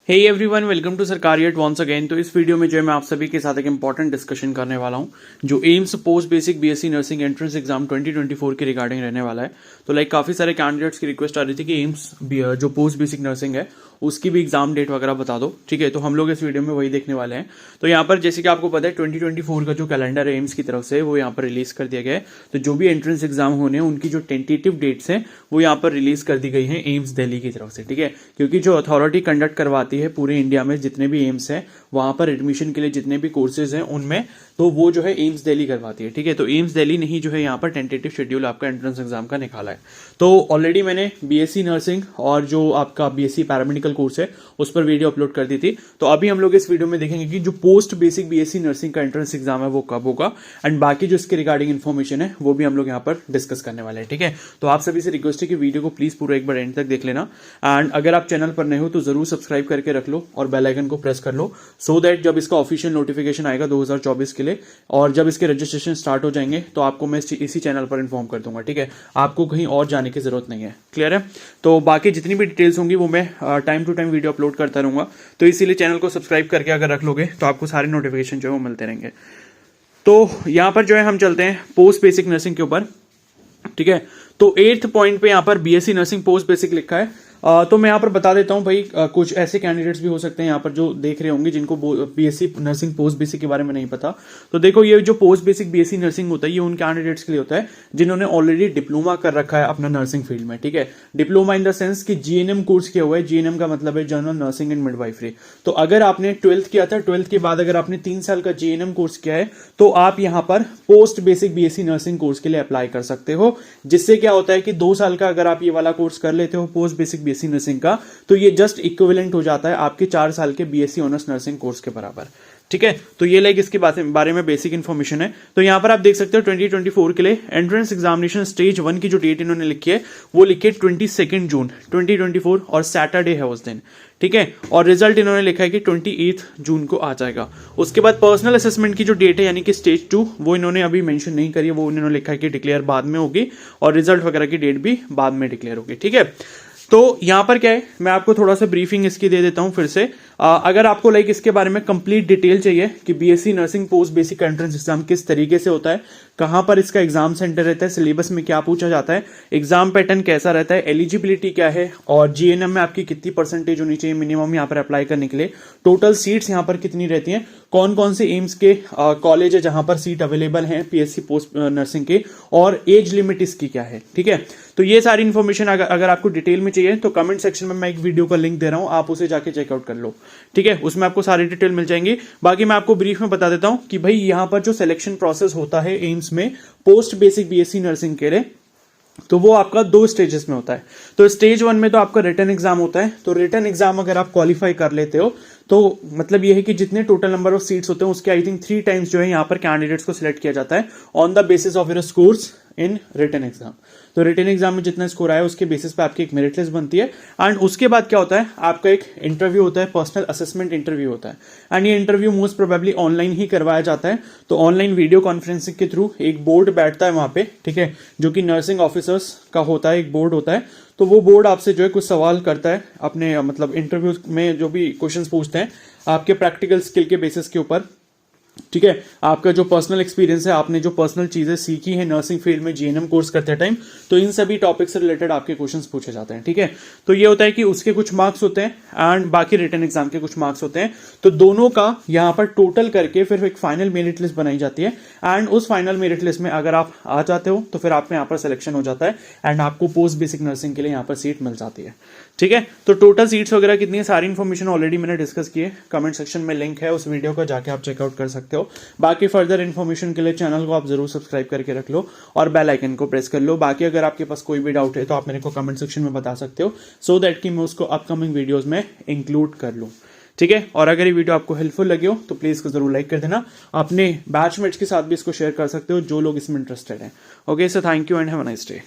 Hey everyone, welcome to सरकारियत once again. तो इस वीडियो में जो है मैं आप सभी के साथ एक इंपॉर्टेंट डिस्कशन करने वाला हूं जो AIIMS post basic BSc nursing entrance exam 2024 के रिगार्डिंग रहने वाला है। तो काफी सारे कैंडिडेट्स की रिक्वेस्ट आ रही थी कि एम्स जो पोस्ट बेसिक नर्सिंग है उसकी भी एग्जाम डेट वगैरह बता दो। ठीक है, तो हम लोग इस वीडियो में वही देखने वाले हैं। तो यहाँ पर जैसे कि आपको पता है 2024 का जो कैलेंडर है एम्स की तरफ से वो यहाँ पर रिलीज कर दिया गया है। तो जो भी एंट्रेंस एग्जाम होने हैं उनकी जो टेंटेटिव डेट्स हैं वो यहाँ पर रिलीज कर दी गई है एम्स दिल्ली की तरफ से। ठीक है, क्योंकि जो अथॉरिटी कंडक्ट करवाती है पूरे इंडिया में जितने भी एम्स हैं वहां पर एडमिशन के लिए जितने भी कोर्सेज हैं उनमें, तो वो जो है एम्स दिल्ली करवाती है। ठीक है, तो एम्स दिल्ली ने ही जो है यहाँ पर टेंटेटिव शेड्यूल आपका एंट्रेंस एग्जाम का निकाला है। तो ऑलरेडी मैंने बीएससी नर्सिंग और जो आपका बीएससी पैरामेडिकल कोर्स है उस पर वीडियो अपलोड कर दी थी। तो अभी हम लोग इस वीडियो में देखेंगे कि जो पोस्ट बेसिक बीएससी नर्सिंग का एंट्रेंस एग्जाम है वो कब होगा एंड बाकी जो इसके रिगार्डिंग इन्फॉर्मेशन है वो भी हम लोग यहाँ पर डिस्कस करने वाले हैं। ठीक है, तो आप सभी से रिक्वेस्ट है कि वीडियो को प्लीज पूरा एक बार एंड तक देख लेना एंड अगर आप चैनल पर नए हो तो जरूर सब्सक्राइब करके रख लो और बेल आइकन को प्रेस कर लो सो दैट जब इसका ऑफिशियल नोटिफिकेशन आएगा 2024 के लिए और जब इसके रजिस्ट्रेशन स्टार्ट हो जाएंगे तो आपको मैं इसी चैनल पर इन्फॉर्म कर दूंगा। ठीक है, आपको कहीं और जाने की जरूरत नहीं है। क्लियर है? तो बाकी जितनी भी डिटेल्स होंगी वो मैं time to time video upload करता रहूंगा। तो इसीलिए चैनल को सब्सक्राइब करके अगर रख लोगे तो आपको सारे नोटिफिकेशन जो है वो मिलते रहेंगे। तो यहां पर जो है हम चलते हैं पोस्ट बेसिक नर्सिंग के ऊपर। ठीक है, तो 8th पॉइंट पे यहां पर बीएससी नर्सिंग पोस्ट बेसिक लिखा है। तो मैं यहाँ पर बता देता हूँ भाई, कुछ ऐसे कैंडिडेट्स भी हो सकते हैं यहाँ पर जो देख रहे होंगे जिनको बीएससी नर्सिंग पोस्ट बेसिक के बारे में नहीं पता। तो देखो, ये जो पोस्ट बेसिक बीएससी नर्सिंग होता है ये उन कैंडिडेट्स के लिए होता है जिन्होंने ऑलरेडी डिप्लोमा कर रखा है अपना नर्सिंग फील्ड में। ठीक है, डिप्लोमा इन द सेंस कि जीएनएम कोर्स किया हुआ है। जीएनएम का मतलब है जनरल नर्सिंग एंड मिडवाइफरी। तो अगर आपने 12th किया था, 12th के बाद अगर आपने 3 साल का जीएनएम कोर्स किया है तो आप यहाँ पर post basic BSc nursing course के लिए अप्लाई कर सकते हो। जिससे क्या होता है कि 2 साल का अगर आप ये वाला कोर्स कर लेते हो पोस्ट बेसिक बीएससी नर्सिंग का तो ये जस्ट इक्विवेलेंट हो जाता है आपके 4 साल के बीएससी ऑनर्स नर्सिंग कोर्स के बराबर। ठीक है, तो ये इसके बारे में बेसिक इन्फॉर्मेशन है। तो यहां पर आप देख सकते हो 2024 के लिए एंट्रेंस एग्जामिनेशन स्टेज 1 की जो डेट इन्होंने लिखी है वो लिखी है 22 जून 2024 और सैटरडे है उस दिन। ठीक है, और रिजल्ट इन्होंने लिखा है कि 28 जून को आ जाएगा। उसके बाद पर्सनल असेसमेंट की जो डेट है यानी कि स्टेज 2 वो इन्होंने अभी मेंशन नहीं करी है, वो इन्होंने लिखा है कि डिक्लेयर बाद में होगी और रिजल्ट वगैरह की डेट भी बाद में डिक्लेयर होगी। ठीक है, तो यहां पर क्या है, मैं आपको थोड़ा सा ब्रीफिंग इसकी दे देता हूं फिर से। अगर आपको इसके बारे में कंप्लीट डिटेल चाहिए कि BSc nursing post basic entrance exam किस तरीके से होता है, कहां पर इसका एग्जाम सेंटर रहता है, सिलेबस में क्या पूछा जाता है, एग्जाम पैटर्न कैसा रहता है, एलिजिबिलिटी क्या है और जीएनएम में आपकी कितनी परसेंटेज होनी चाहिए मिनिमम यहां पर अप्लाई करने के लिए, टोटल सीट्स यहां पर कितनी रहती हैं, कौन कौन से एम्स के कॉलेज है जहां पर सीट अवेलेबल है पीएससी पोस्ट नर्सिंग के और एज लिमिट इसकी क्या है। ठीक है, तो ये सारी इन्फॉर्मेशन अगर आपको डिटेल में चाहिए तो कमेंट सेक्शन में मैं एक वीडियो का लिंक दे रहा हूं, आप उसे जाके चेकआउट कर लो। ठीक है, उसमें आपको सारी डिटेल मिल जाएंगी। बाकी मैं आपको ब्रीफ में बता देता हूं कि भाई यहां पर जो सिलेक्शन प्रोसेस होता है एम्स में पोस्ट बेसिक बीएससी नर्सिंग के लिए तो वो आपका 2 स्टेजेस में होता है। तो स्टेज 1 में तो आपका रिटन एग्जाम होता है। तो रिटन एग्जाम अगर आप क्वालिफाई कर लेते हो तो मतलब ये है कि जितने टोटल नंबर ऑफ सीट्स होते हैं उसके आई थिंक 3 टाइम्स जो है यहाँ पर कैंडिडेट्स को सिलेक्ट किया जाता है on the basis of your scores in written exam. तो रिटन एग्जाम में जितना स्कोर आया उसके बेसिस पे आपकी एक मेरिट लिस्ट बनती है एंड उसके बाद क्या होता है, आपका एक इंटरव्यू होता है, पर्सनल असेसमेंट इंटरव्यू होता है एंड ये इंटरव्यू मोस्ट प्रोबेबली ऑनलाइन ही करवाया जाता है। तो ऑनलाइन वीडियो कॉन्फ्रेंसिंग के थ्रू एक बोर्ड बैठता है वहां पे, ठीक है, जो कि नर्सिंग ऑफिसर्स का होता है, एक बोर्ड होता है। तो वो बोर्ड आपसे जो है कुछ सवाल करता है अपने मतलब इंटरव्यू में जो भी क्वेश्चंस पूछते हैं आपके प्रैक्टिकल स्किल के बेसिस के ऊपर। ठीक है, आपका जो पर्सनल एक्सपीरियंस है, आपने जो पर्सनल चीजें सीखी है नर्सिंग फील्ड में जीएनएम कोर्स करते टाइम, तो इन सभी टॉपिक से रिलेटेड आपके क्वेश्चंस पूछे जाते हैं। ठीक है, तो ये होता है कि उसके कुछ मार्क्स होते हैं एंड बाकी रिटन एग्जाम के कुछ मार्क्स होते हैं। तो दोनों का यहां पर टोटल करके फिर एक फाइनल मेरिट लिस्ट बनाई जाती है एंड उस फाइनल मेरिट लिस्ट में अगर आप आ जाते हो तो फिर आपका यहाँ पर सिलेक्शन हो जाता है एंड आपको पोस्ट बेसिक नर्सिंग के लिए यहाँ पर सीट मिल जाती है। ठीक है, तो टोटल सीट्स वगैरह कितनी है सारी इन्फॉर्मेशन ऑलरेडी मैंने डिस्कस की है, कमेंट सेक्शन में लिंक है उस वीडियो का, जाके आप चेकआउट कर सकते हो। बाकी फर्दर इन्फॉर्मेशन के लिए चैनल को आप जरूर सब्सक्राइब करके रख लो और बेल आइकन को प्रेस कर लो। बाकी अगर आपके पास कोई भी डाउट है तो आप मेरे को कमेंट सेक्शन में बता सकते हो सो दैट कि मैं उसको अपकमिंग वीडियोस में इंक्लूड कर लूं। ठीक है, और अगर ये वीडियो आपको हेल्पफुल लगे हो तो प्लीज इसको जरूर लाइक कर देना, अपने बैचमेट्स के साथ भी इसको शेयर कर सकते हो जो लोग इसमें इंटरेस्टेड हैं। Okay, so thank you and have a nice day.